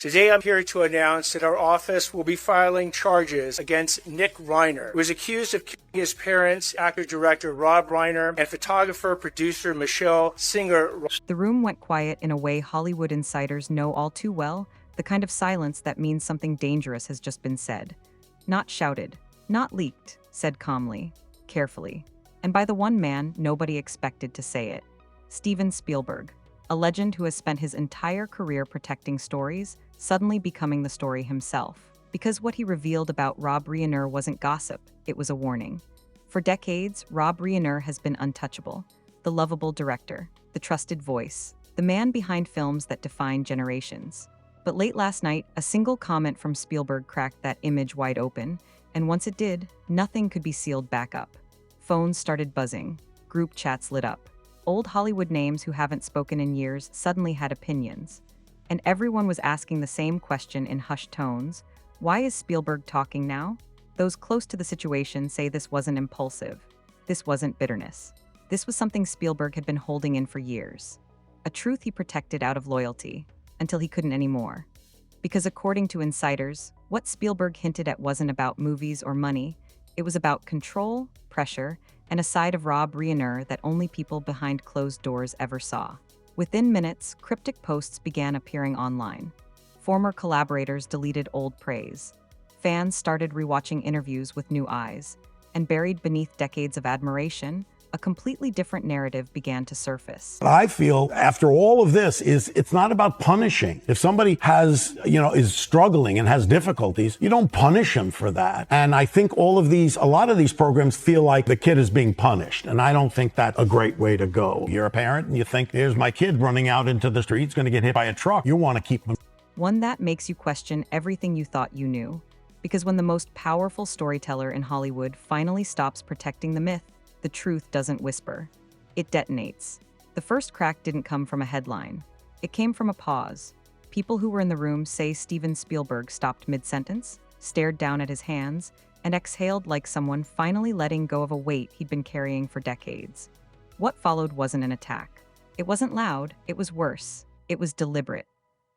Today I'm here to announce that our office will be filing charges against Nick Reiner, who is accused of killing his parents, actor-director Rob Reiner, and photographer-producer Michelle Singer. The room went quiet in a way Hollywood insiders know all too well, the kind of silence that means something dangerous has just been said. Not shouted, not leaked, said calmly, carefully, and by the one man nobody expected to say it. Steven Spielberg, a legend who has spent his entire career protecting stories, suddenly becoming the story himself. Because what he revealed about Rob Reiner wasn't gossip, it was a warning. For decades, Rob Reiner has been untouchable, the lovable director, the trusted voice, the man behind films that define generations. But late last night, a single comment from Spielberg cracked that image wide open, and once it did, nothing could be sealed back up. Phones started buzzing, group chats lit up. Old Hollywood names who haven't spoken in years suddenly had opinions. And everyone was asking the same question in hushed tones. Why is Spielberg talking now? Those close to the situation say this wasn't impulsive. This wasn't bitterness. This was something Spielberg had been holding in for years. A truth he protected out of loyalty, until he couldn't anymore. Because according to insiders, what Spielberg hinted at wasn't about movies or money. It was about control, pressure, and a side of Rob Reiner that only people behind closed doors ever saw. Within minutes, cryptic posts began appearing online. Former collaborators deleted old praise. Fans started rewatching interviews with new eyes. And buried beneath decades of admiration, a completely different narrative began to surface. I feel after all of this it's not about punishing. If somebody is struggling and has difficulties, you don't punish them for that. And I think a lot of these programs feel like the kid is being punished. And I don't think that's a great way to go. You're a parent and you think, there's my kid running out into the street, he's going to get hit by a truck. You want to keep him. One that makes you question everything you thought you knew. Because when the most powerful storyteller in Hollywood finally stops protecting the myth, the truth doesn't whisper. It detonates. The first crack didn't come from a headline. It came from a pause. People who were in the room say Steven Spielberg stopped mid-sentence, stared down at his hands, and exhaled like someone finally letting go of a weight he'd been carrying for decades. What followed wasn't an attack. It wasn't loud, it was worse. It was deliberate.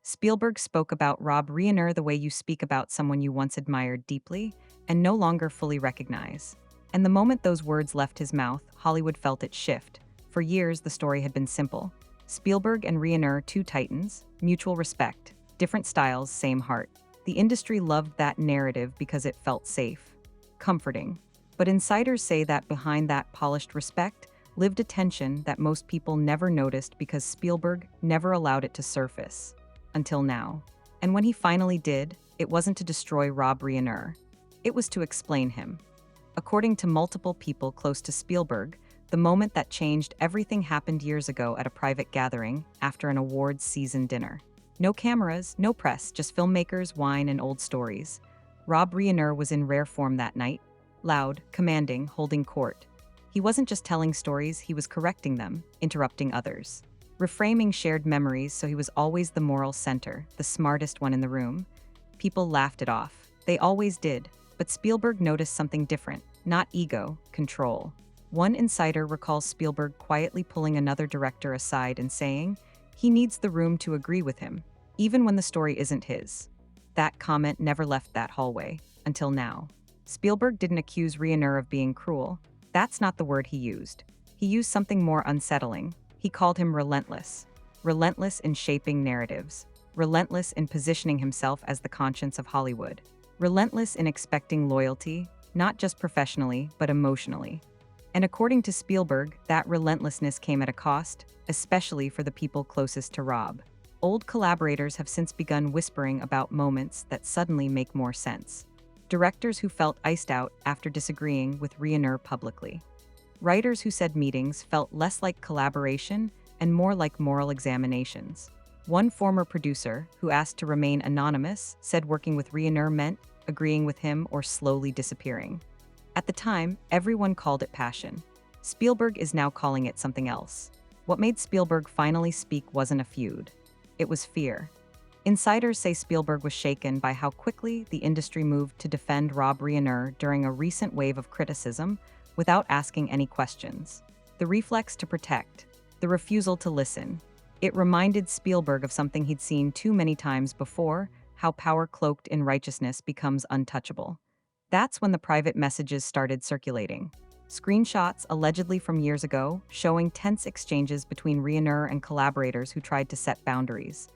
Spielberg spoke about Rob Reiner the way you speak about someone you once admired deeply and no longer fully recognize. And the moment those words left his mouth, Hollywood felt it shift. For years, the story had been simple. Spielberg and Reiner, two titans, mutual respect, different styles, same heart. The industry loved that narrative because it felt safe, comforting. But insiders say that behind that polished respect lived a tension that most people never noticed because Spielberg never allowed it to surface. Until now. And when he finally did, it wasn't to destroy Rob Reiner. It was to explain him. According to multiple people close to Spielberg, the moment that changed everything happened years ago at a private gathering after an awards season dinner. No cameras, no press, just filmmakers, wine, and old stories. Rob Reiner was in rare form that night, loud, commanding, holding court. He wasn't just telling stories, he was correcting them, interrupting others. Reframing shared memories so he was always the moral center, the smartest one in the room. People laughed it off. They always did. But Spielberg noticed something different, not ego, control. One insider recalls Spielberg quietly pulling another director aside and saying, he needs the room to agree with him, even when the story isn't his. That comment never left that hallway, until now. Spielberg didn't accuse Reiner of being cruel. That's not the word he used. He used something more unsettling. He called him relentless. Relentless in shaping narratives. Relentless in positioning himself as the conscience of Hollywood. Relentless in expecting loyalty, not just professionally, but emotionally. And according to Spielberg, that relentlessness came at a cost, especially for the people closest to Rob. Old collaborators have since begun whispering about moments that suddenly make more sense. Directors who felt iced out after disagreeing with Reiner publicly. Writers who said meetings felt less like collaboration and more like moral examinations. One former producer, who asked to remain anonymous, said working with Reiner meant agreeing with him or slowly disappearing. At the time, everyone called it passion. Spielberg is now calling it something else. What made Spielberg finally speak wasn't a feud. It was fear. Insiders say Spielberg was shaken by how quickly the industry moved to defend Rob Reiner during a recent wave of criticism without asking any questions. The reflex to protect, the refusal to listen. It reminded Spielberg of something he'd seen too many times before, how power cloaked in righteousness becomes untouchable. That's when the private messages started circulating. Screenshots allegedly from years ago, showing tense exchanges between Reiner and collaborators who tried to set boundaries.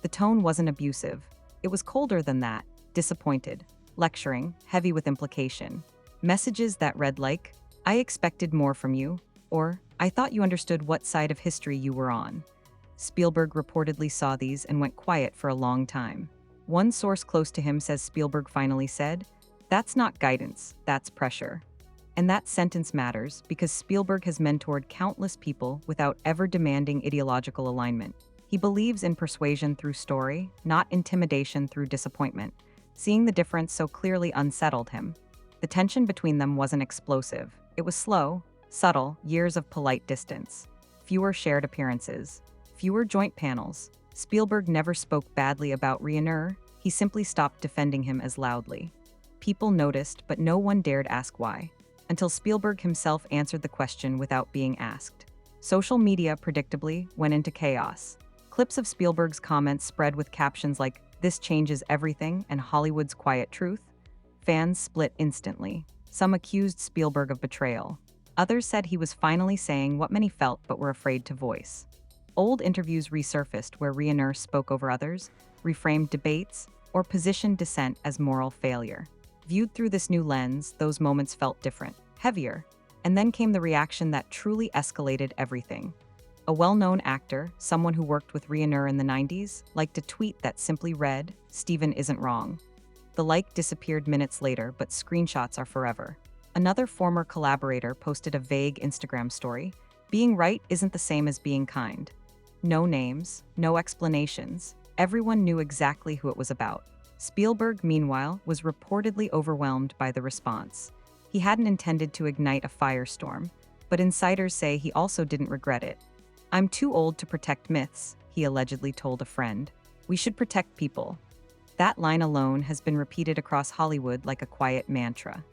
The tone wasn't abusive. It was colder than that, disappointed, lecturing, heavy with implication. Messages that read like, "I expected more from you," or "I thought you understood what side of history you were on." Spielberg reportedly saw these and went quiet for a long time. One source close to him says Spielberg finally said, "That's not guidance, that's pressure." And that sentence matters because Spielberg has mentored countless people without ever demanding ideological alignment. He believes in persuasion through story, not intimidation through disappointment. Seeing the difference so clearly unsettled him. The tension between them wasn't explosive. It was slow, subtle, years of polite distance. Fewer shared appearances. Fewer joint panels. Spielberg never spoke badly about Reiner, he simply stopped defending him as loudly. People noticed, but no one dared ask why. Until Spielberg himself answered the question without being asked. Social media, predictably, went into chaos. Clips of Spielberg's comments spread with captions like, "This changes everything," and "Hollywood's quiet truth." Fans split instantly. Some accused Spielberg of betrayal. Others said he was finally saying what many felt but were afraid to voice. Old interviews resurfaced where Reiner spoke over others, reframed debates, or positioned dissent as moral failure. Viewed through this new lens, those moments felt different, heavier. And then came the reaction that truly escalated everything. A well-known actor, someone who worked with Reiner in the 90s, liked a tweet that simply read, "Steven isn't wrong." The like disappeared minutes later, but screenshots are forever. Another former collaborator posted a vague Instagram story. "Being right isn't the same as being kind." No names, no explanations. Everyone knew exactly who it was about. Spielberg, meanwhile, was reportedly overwhelmed by the response. He hadn't intended to ignite a firestorm, but insiders say he also didn't regret it. "I'm too old to protect myths," he allegedly told a friend. "We should protect people." That line alone has been repeated across Hollywood like a quiet mantra.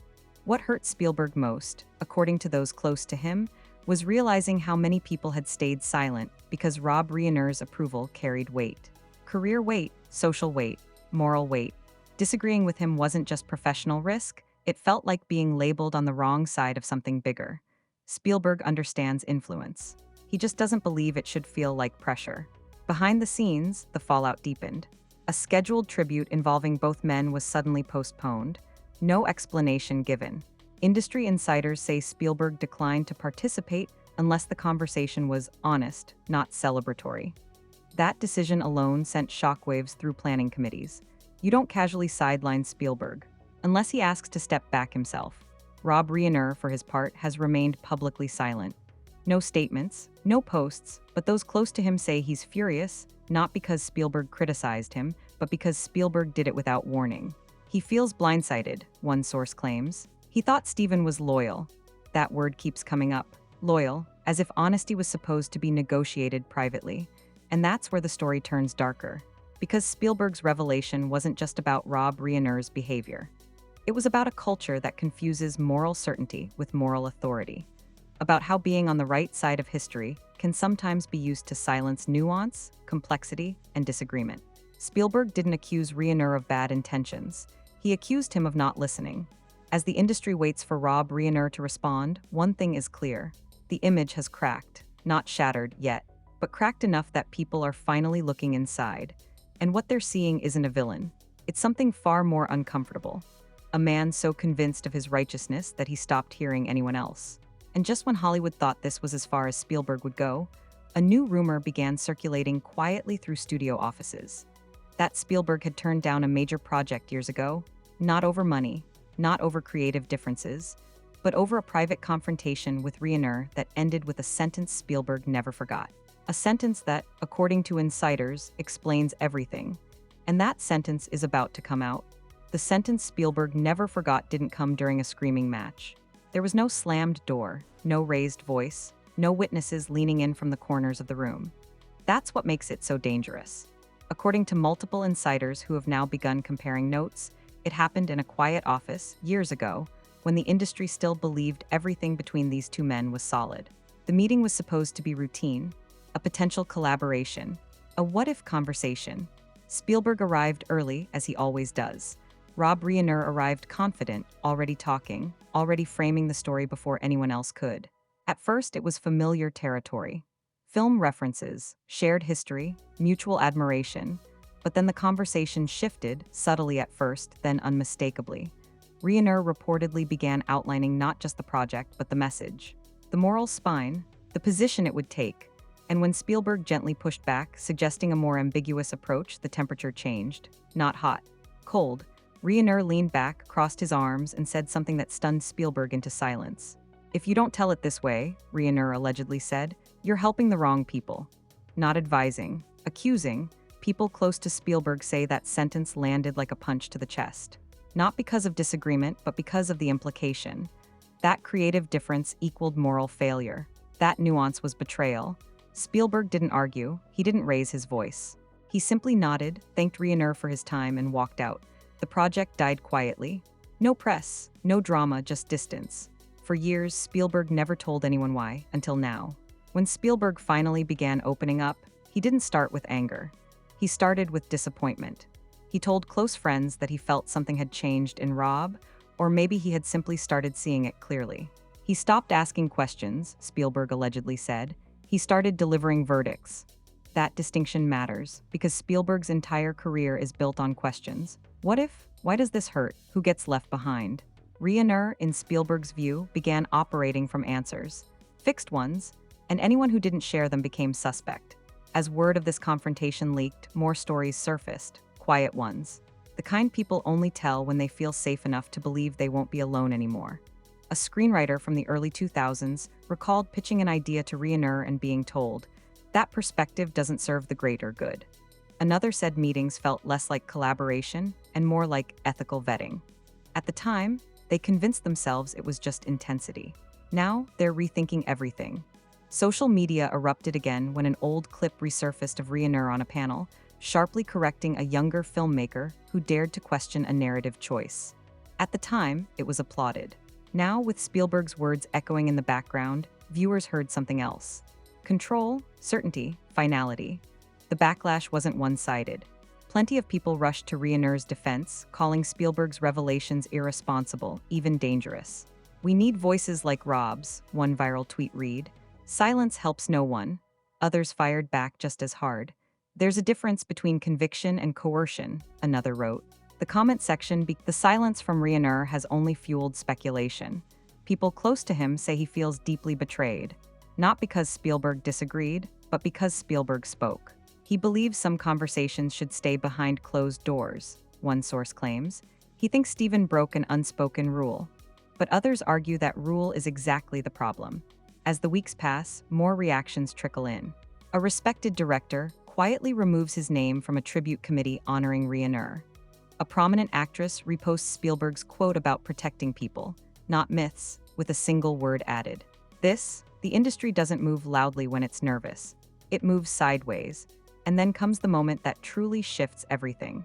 What hurt Spielberg most, according to those close to him, was realizing how many people had stayed silent because Rob Reiner's approval carried weight. Career weight, social weight, moral weight. Disagreeing with him wasn't just professional risk, it felt like being labeled on the wrong side of something bigger. Spielberg understands influence. He just doesn't believe it should feel like pressure. Behind the scenes, the fallout deepened. A scheduled tribute involving both men was suddenly postponed. No explanation given. Industry insiders say Spielberg declined to participate unless the conversation was honest, not celebratory. That decision alone sent shockwaves through planning committees. You don't casually sideline Spielberg, unless he asks to step back himself. Rob Reiner, for his part, has remained publicly silent. No statements, no posts, but those close to him say he's furious, not because Spielberg criticized him, but because Spielberg did it without warning. He feels blindsided, one source claims. He thought Steven was loyal. That word keeps coming up. Loyal, as if honesty was supposed to be negotiated privately. And that's where the story turns darker. Because Spielberg's revelation wasn't just about Rob Reiner's behavior. It was about a culture that confuses moral certainty with moral authority. About how being on the right side of history can sometimes be used to silence nuance, complexity, and disagreement. Spielberg didn't accuse Reiner of bad intentions. He accused him of not listening. As the industry waits for Rob Reiner to respond, one thing is clear. The image has cracked, not shattered yet, but cracked enough that people are finally looking inside. And what they're seeing isn't a villain. It's something far more uncomfortable. A man so convinced of his righteousness that he stopped hearing anyone else. And just when Hollywood thought this was as far as Spielberg would go, a new rumor began circulating quietly through studio offices. That Spielberg had turned down a major project years ago, not over money, not over creative differences, but over a private confrontation with Reiner that ended with a sentence Spielberg never forgot. A sentence that, according to insiders, explains everything. And that sentence is about to come out. The sentence Spielberg never forgot didn't come during a screaming match. There was no slammed door, no raised voice, no witnesses leaning in from the corners of the room. That's what makes it so dangerous. According to multiple insiders who have now begun comparing notes, it happened in a quiet office years ago when the industry still believed everything between these two men was solid. The meeting was supposed to be routine, a potential collaboration, a what-if conversation. Spielberg arrived early, as he always does. Rob Reiner arrived confident, already talking, already framing the story before anyone else could. At first, it was familiar territory. Film references, shared history, mutual admiration. But then the conversation shifted, subtly at first, then unmistakably. Reiner reportedly began outlining not just the project, but the message, the moral spine, the position it would take. And when Spielberg gently pushed back, suggesting a more ambiguous approach, the temperature changed. Not hot, cold. Reiner leaned back, crossed his arms, and said something that stunned Spielberg into silence. "If you don't tell it this way," Reiner allegedly said, "you're helping the wrong people." Not advising, accusing. People close to Spielberg say that sentence landed like a punch to the chest. Not because of disagreement, but because of the implication. That creative difference equaled moral failure. That nuance was betrayal. Spielberg didn't argue, he didn't raise his voice. He simply nodded, thanked Reiner for his time, and walked out. The project died quietly. No press, no drama, just distance. For years, Spielberg never told anyone why, until now. When Spielberg finally began opening up, he didn't start with anger. He started with disappointment. He told close friends that he felt something had changed in Rob, or maybe he had simply started seeing it clearly. He stopped asking questions, Spielberg allegedly said. He started delivering verdicts. That distinction matters, because Spielberg's entire career is built on questions. What if? Why does this hurt? Who gets left behind? Reiner, in Spielberg's view, began operating from answers. Fixed ones, and anyone who didn't share them became suspect. As word of this confrontation leaked, more stories surfaced, quiet ones. The kind people only tell when they feel safe enough to believe they won't be alone anymore. A screenwriter from the early 2000s recalled pitching an idea to Reiner and being told, "That perspective doesn't serve the greater good." Another said meetings felt less like collaboration and more like ethical vetting. At the time, they convinced themselves it was just intensity. Now, they're rethinking everything. Social media erupted again when an old clip resurfaced of Reiner on a panel, sharply correcting a younger filmmaker who dared to question a narrative choice. At the time, it was applauded. Now, with Spielberg's words echoing in the background, viewers heard something else. Control, certainty, finality. The backlash wasn't one-sided. Plenty of people rushed to Reiner's defense, calling Spielberg's revelations irresponsible, even dangerous. "We need voices like Rob's," one viral tweet read. "Silence helps no one." Others fired back just as hard. "There's a difference between conviction and coercion," another wrote. The comment section, the silence from Reiner has only fueled speculation. People close to him say he feels deeply betrayed. Not because Spielberg disagreed, but because Spielberg spoke. He believes some conversations should stay behind closed doors, one source claims. He thinks Steven broke an unspoken rule. But others argue that rule is exactly the problem. As the weeks pass, more reactions trickle in. A respected director quietly removes his name from a tribute committee honoring Reiner. A prominent actress reposts Spielberg's quote about protecting people, not myths, with a single word added. The industry doesn't move loudly when it's nervous. It moves sideways. And then comes the moment that truly shifts everything.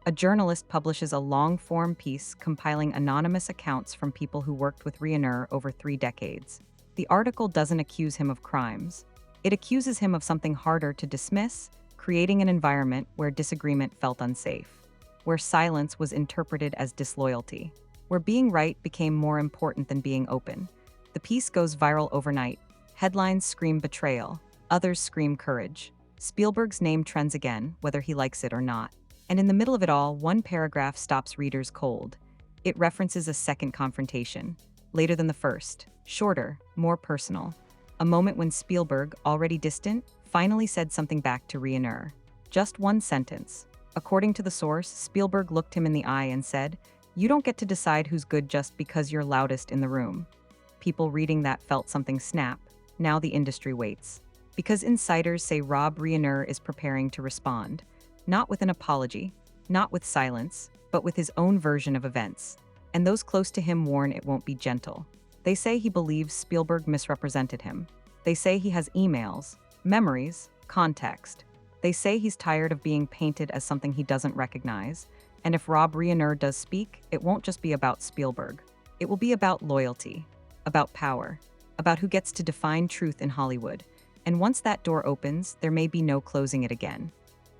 A journalist publishes a long-form piece compiling anonymous accounts from people who worked with Reiner over 3 decades. The article doesn't accuse him of crimes. It accuses him of something harder to dismiss, creating an environment where disagreement felt unsafe, where silence was interpreted as disloyalty, where being right became more important than being open. The piece goes viral overnight. Headlines scream betrayal, others scream courage. Spielberg's name trends again, whether he likes it or not. And in the middle of it all, one paragraph stops readers cold. It references a second confrontation, later than the first, shorter, more personal. A moment when Spielberg, already distant, finally said something back to Reiner. Just one sentence. According to the source, Spielberg looked him in the eye and said, "You don't get to decide who's good just because you're loudest in the room." People reading that felt something snap. Now the industry waits. Because insiders say Rob Reiner is preparing to respond, not with an apology, not with silence, but with his own version of events. And those close to him warn it won't be gentle. They say he believes Spielberg misrepresented him. They say he has emails, memories, context. They say he's tired of being painted as something he doesn't recognize. And if Rob Reiner does speak, it won't just be about Spielberg. It will be about loyalty, about power, about who gets to define truth in Hollywood. And once that door opens, there may be no closing it again.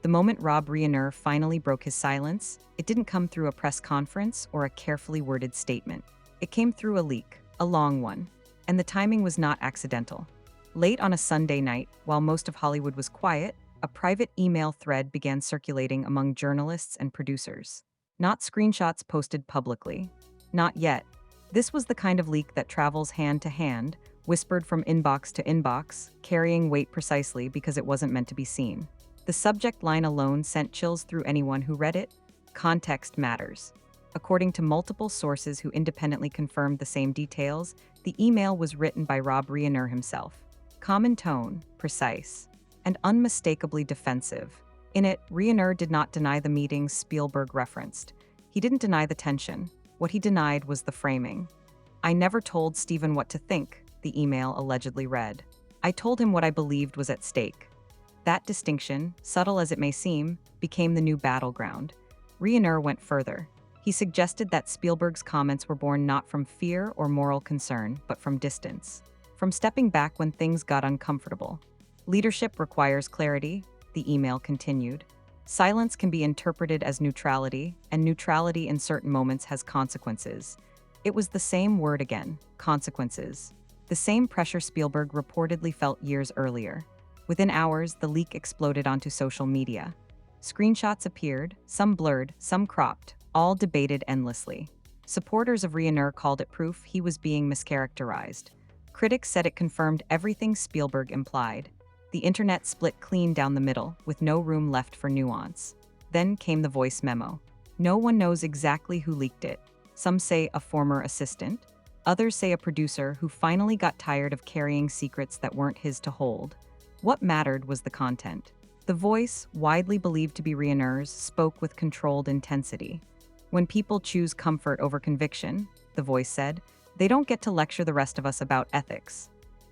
The moment Rob Reiner finally broke his silence, it didn't come through a press conference or a carefully worded statement. It came through a leak, a long one. And the timing was not accidental. Late on a Sunday night, while most of Hollywood was quiet, a private email thread began circulating among journalists and producers. Not screenshots posted publicly. Not yet. This was the kind of leak that travels hand to hand, whispered from inbox to inbox, carrying weight precisely because it wasn't meant to be seen. The subject line alone sent chills through anyone who read it. Context matters. According to multiple sources who independently confirmed the same details, the email was written by Rob Reiner himself. Common tone, precise, and unmistakably defensive. In it, Reiner did not deny the meetings Spielberg referenced. He didn't deny the tension. What he denied was the framing. "I never told Steven what to think," the email allegedly read. "I told him what I believed was at stake." That distinction, subtle as it may seem, became the new battleground. Reiner went further. He suggested that Spielberg's comments were born not from fear or moral concern, but from distance. From stepping back when things got uncomfortable. "Leadership requires clarity," the email continued. "Silence can be interpreted as neutrality, and neutrality in certain moments has consequences." It was the same word again, consequences. The same pressure Spielberg reportedly felt years earlier. Within hours, the leak exploded onto social media. Screenshots appeared, some blurred, some cropped, all debated endlessly. Supporters of Reiner called it proof he was being mischaracterized. Critics said it confirmed everything Spielberg implied. The internet split clean down the middle, with no room left for nuance. Then came the voice memo. No one knows exactly who leaked it. Some say a former assistant. Others say a producer who finally got tired of carrying secrets that weren't his to hold. What mattered was the content. The voice, widely believed to be Reiner's, spoke with controlled intensity. "When people choose comfort over conviction," the voice said, "they don't get to lecture the rest of us about ethics."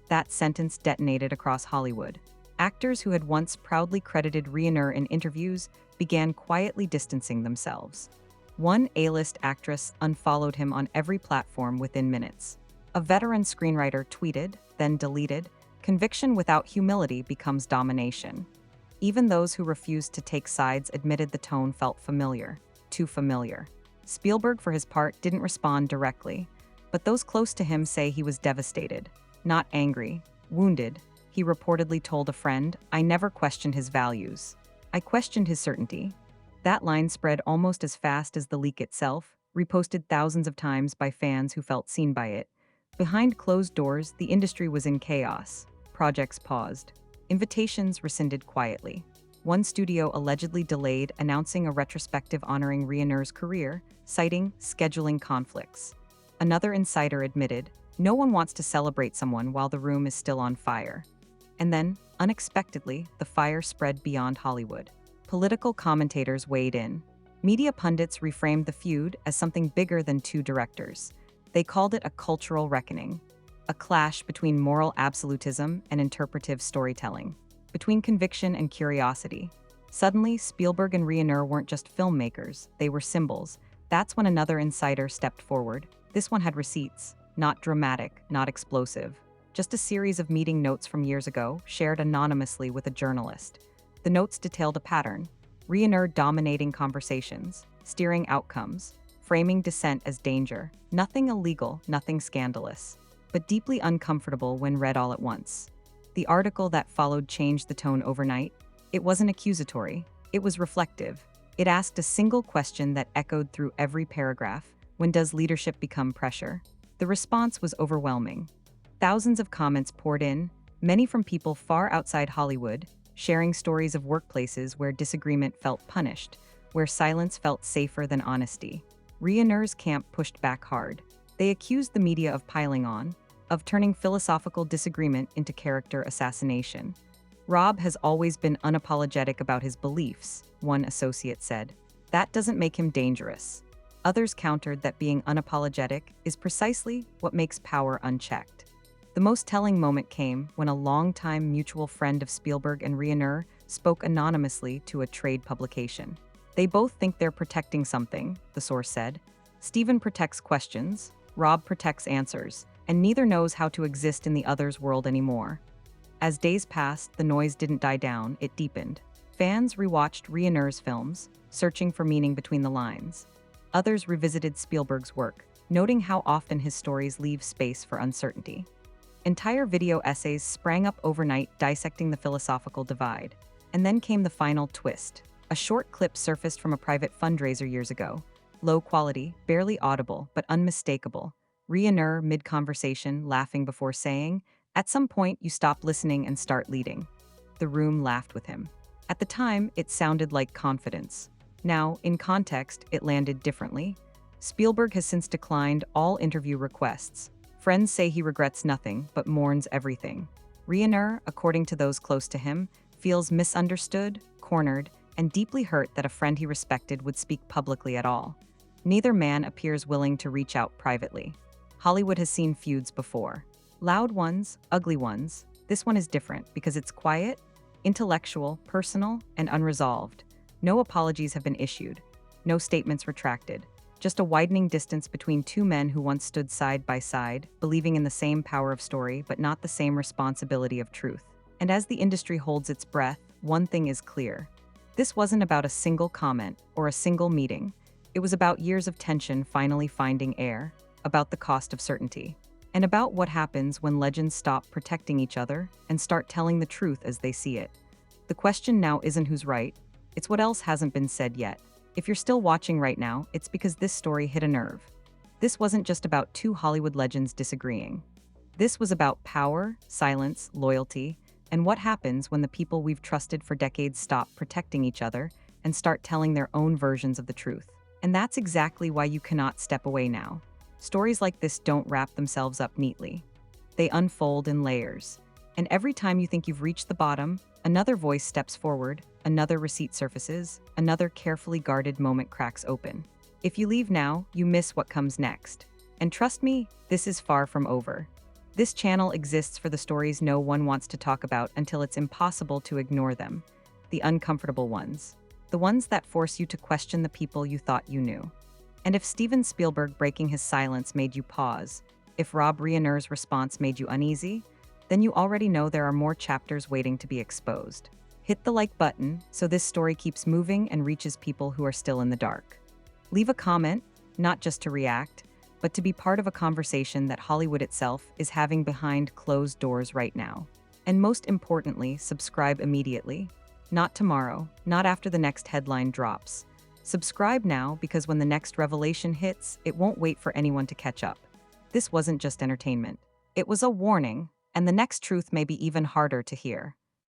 That sentence detonated across Hollywood. Actors who had once proudly credited Reiner in interviews began quietly distancing themselves. One A-list actress unfollowed him on every platform within minutes. A veteran screenwriter tweeted, then deleted, "Conviction without humility becomes domination." Even those who refused to take sides admitted the tone felt familiar, too familiar. Spielberg, for his part, didn't respond directly, but those close to him say he was devastated, not angry, wounded. He reportedly told a friend, "I never questioned his values. I questioned his certainty." That line spread almost as fast as the leak itself, reposted thousands of times by fans who felt seen by it. Behind closed doors, the industry was in chaos. Projects paused. Invitations rescinded quietly. One studio allegedly delayed announcing a retrospective honoring Reiner's career, citing scheduling conflicts. Another insider admitted, "No one wants to celebrate someone while the room is still on fire." And then, unexpectedly, the fire spread beyond Hollywood. Political commentators weighed in. Media pundits reframed the feud as something bigger than two directors. They called it a cultural reckoning, a clash between moral absolutism and interpretive storytelling, between conviction and curiosity. Suddenly, Spielberg and Reiner weren't just filmmakers, they were symbols. That's when another insider stepped forward. This one had receipts, not dramatic, not explosive. Just a series of meeting notes from years ago, shared anonymously with a journalist. The notes detailed a pattern: Reiner dominating conversations, steering outcomes, framing dissent as danger. Nothing illegal, nothing scandalous, but deeply uncomfortable when read all at once. The article that followed changed the tone overnight. It wasn't accusatory, it was reflective. It asked a single question that echoed through every paragraph: when does leadership become pressure? The response was overwhelming. Thousands of comments poured in, many from people far outside Hollywood, sharing stories of workplaces where disagreement felt punished, where silence felt safer than honesty. Reiner's camp pushed back hard. They accused the media of piling on, of turning philosophical disagreement into character assassination. "Rob has always been unapologetic about his beliefs," one associate said. "That doesn't make him dangerous." Others countered that being unapologetic is precisely what makes power unchecked. The most telling moment came when a longtime mutual friend of Spielberg and Reiner spoke anonymously to a trade publication. "They both think they're protecting something," the source said. "Steven protects questions, Rob protects answers, and neither knows how to exist in the other's world anymore." As days passed, the noise didn't die down, it deepened. Fans rewatched Reiner's films, searching for meaning between the lines. Others revisited Spielberg's work, noting how often his stories leave space for uncertainty. Entire video essays sprang up overnight dissecting the philosophical divide. And then came the final twist. A short clip surfaced from a private fundraiser years ago. Low quality, barely audible, but unmistakable. Reiner, mid-conversation, laughing before saying, "At some point, you stop listening and start leading." The room laughed with him. At the time, it sounded like confidence. Now, in context, it landed differently. Spielberg has since declined all interview requests. Friends say he regrets nothing, but mourns everything. Reiner, according to those close to him, feels misunderstood, cornered, and deeply hurt that a friend he respected would speak publicly at all. Neither man appears willing to reach out privately. Hollywood has seen feuds before. Loud ones, ugly ones. This one is different because it's quiet, intellectual, personal, and unresolved. No apologies have been issued. No statements retracted. Just a widening distance between two men who once stood side by side, believing in the same power of story but not the same responsibility of truth. And as the industry holds its breath, one thing is clear. This wasn't about a single comment or a single meeting. It was about years of tension finally finding air, about the cost of certainty, and about what happens when legends stop protecting each other and start telling the truth as they see it. The question now isn't who's right, it's what else hasn't been said yet. If you're still watching right now, it's because this story hit a nerve. This wasn't just about two Hollywood legends disagreeing. This was about power, silence, loyalty, and what happens when the people we've trusted for decades stop protecting each other and start telling their own versions of the truth. And that's exactly why you cannot step away now. Stories like this don't wrap themselves up neatly. They unfold in layers. And every time you think you've reached the bottom, another voice steps forward, another receipt surfaces, another carefully guarded moment cracks open. If you leave now, you miss what comes next. And trust me, this is far from over. This channel exists for the stories no one wants to talk about until it's impossible to ignore them. The uncomfortable ones. The ones that force you to question the people you thought you knew. And if Steven Spielberg breaking his silence made you pause, if Rob Reiner's response made you uneasy, then you already know there are more chapters waiting to be exposed. Hit the like button so this story keeps moving and reaches people who are still in the dark. Leave a comment, not just to react, but to be part of a conversation that Hollywood itself is having behind closed doors right now. And most importantly, subscribe immediately. Not tomorrow, not after the next headline drops. Subscribe now because when the next revelation hits, it won't wait for anyone to catch up. This wasn't just entertainment. It was a warning, and the next truth may be even harder to hear.